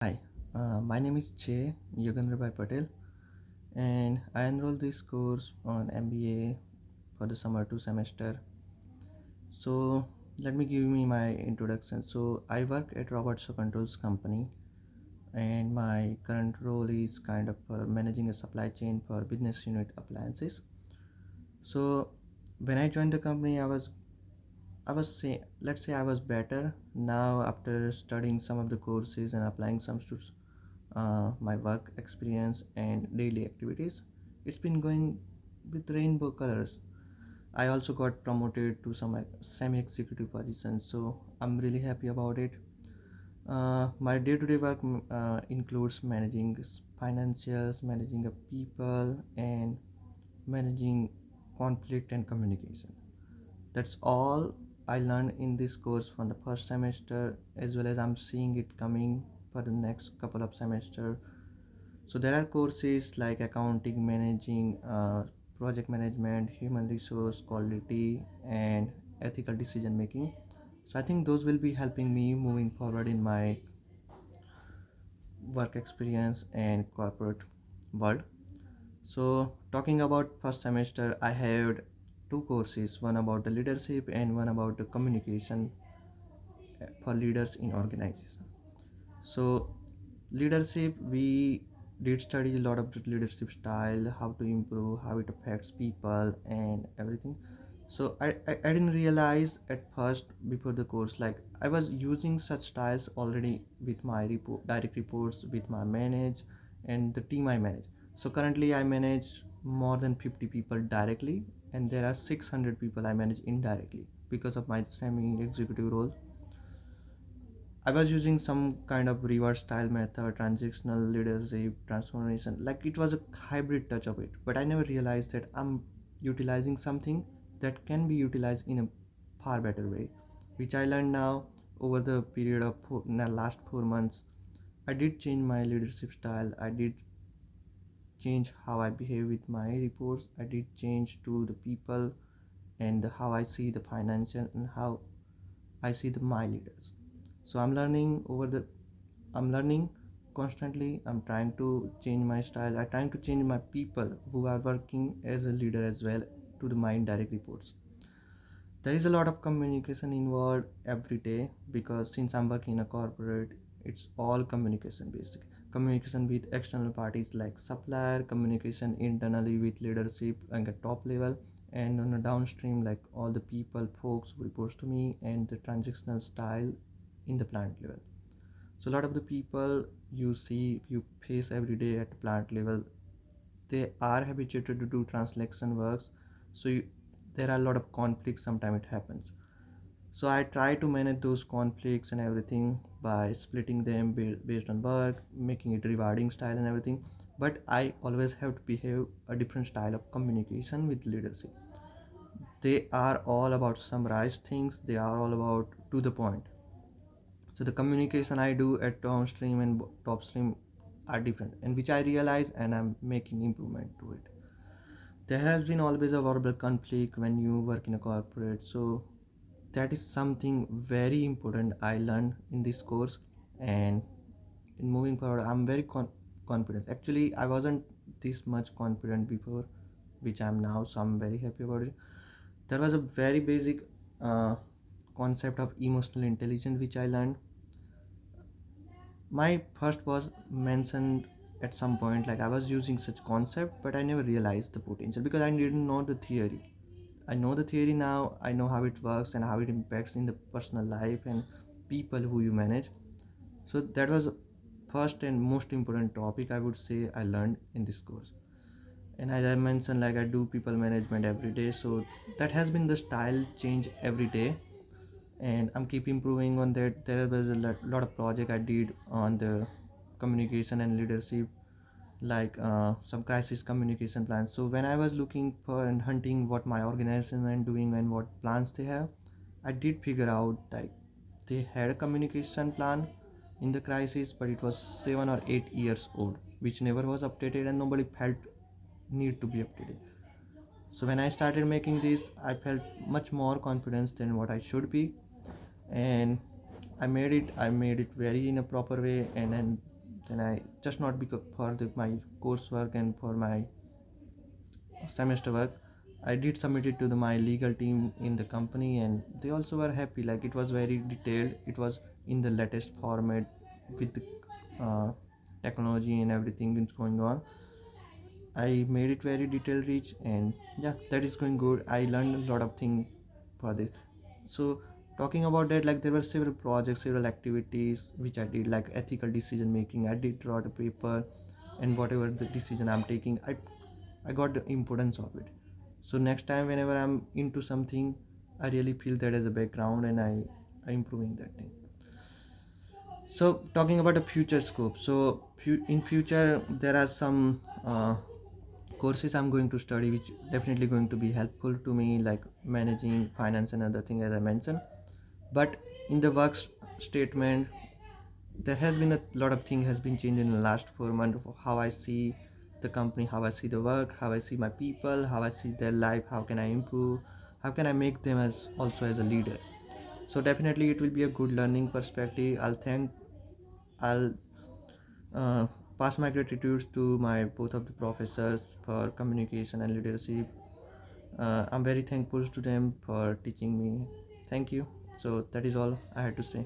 Hi, my name is Jay Yogendrabhai Patel, and I enrolled this course on MBA for the summer 2 semester. So let me give me my introduction. So I work at Roberts Controls company, and my current role is kind of managing a supply chain for business unit appliances. So when I joined the company, I was say let's say I was better. Now after studying some of the courses and applying some to my work experience and daily activities, it's been going with rainbow colors. I also got promoted to some semi-executive positions, so I'm really happy about it. My day-to-day work includes managing financials, managing a people, and managing conflict and communication. That's all I learned in this course from the first semester, as well as I'm seeing it coming for the next couple of semester. So there are courses like accounting, managing, project management, human resource quality, and ethical decision making. So I think those will be helping me moving forward in my work experience and corporate world. So talking about first semester, I had two courses, one about the leadership and one about the communication for leaders in organization. So leadership, we did study a lot of the leadership style, how to improve, how it affects people and everything. So I didn't realize at first before the course, like I was using such styles already with my direct reports, with my manage and the team I manage. So currently I manage more than 50 people directly, and there are 600 people I manage indirectly because of my semi executive role. I was using some kind of reverse style method, transactional leadership, transformation, like it was a hybrid touch of it. But I never realized that I'm utilizing something that can be utilized in a far better way, which I learned now over the period of in the last 4 months. I did change my leadership style. I did change how I behave with my reports. I did change to the people and how I see the financial and how I see my leaders. So I'm learning constantly. I'm trying to change my style. I'm trying to change my people who are working as a leader as well to the my indirect reports. There is a lot of communication involved every day because since I'm working in a corporate, it's all communication based. Communication with external parties like supplier, communication internally with leadership and at top level, and on a downstream like all the people, folks who reports to me, and the transactional style in the plant level. So a lot of the people you face every day at plant level, they are habituated to do translation works. So there are a lot of conflicts. Sometimes it happens. So I try to manage those conflicts and everything by splitting them based on work, making it rewarding style and everything. But I always have to behave a different style of communication with leadership. They are all about summarize things. They are all about to the point. So the communication I do at downstream and topstream are different, and which I realize and I'm making improvement to it. There has been always a verbal conflict when you work in a corporate, so that is something very important I learned in this course. And in moving forward, I'm very confident. Actually, I wasn't this much confident before, which I'm now, so I'm very happy about it. There was a very basic uh, concept of emotional intelligence which I learned. My first was mentioned at some point, like I was using such concept, but I never realized the potential because I didn't know the theory. I know the theory now. I know how it works and how it impacts in the personal life and people who you manage. So that was first and most important topic I would say I learned in this course. And as I mentioned, like I do people management every day, so that has been the style change every day, and I'm keep improving on that. There was a lot of project I did on the communication and leadership, like some crisis communication plans. So when I was looking for and hunting what my organization and doing and what plans they have, I did figure out like they had a communication plan in the crisis, but it was 7 or 8 years old, which never was updated and nobody felt need to be updated. So when I started making this, I felt much more confidence than what I should be, and I made it very in a proper way, and then then I just not because for my coursework and for my semester work, I did submit it to my legal team in the company, and they also were happy. Like it was very detailed, it was in the latest format with the uh, technology and everything is going on. I made it very detail rich, and yeah, that is going good. I learned a lot of things for this. So talking about that, like there were several projects, several activities which I did, like ethical decision making. I did write a paper, and whatever the decision I'm taking, I got the importance of it. So next time whenever I'm into something, I really feel that as a background, and I improving that thing. So talking about the future scope, so in future there are some courses I'm going to study which definitely going to be helpful to me, like managing finance and other thing as I mentioned. But in the statement, there has been a lot of thing has been changed in the last 4 months of how I see the company, how I see the work, how I see my people, how I see their life, how can I improve, how can I make them as also as a leader. So definitely it will be a good learning perspective. I'll uh, pass my gratitude to my both of the professors for communication and leadership. I'm very thankful to them for teaching me. Thank you. So that is all I had to say.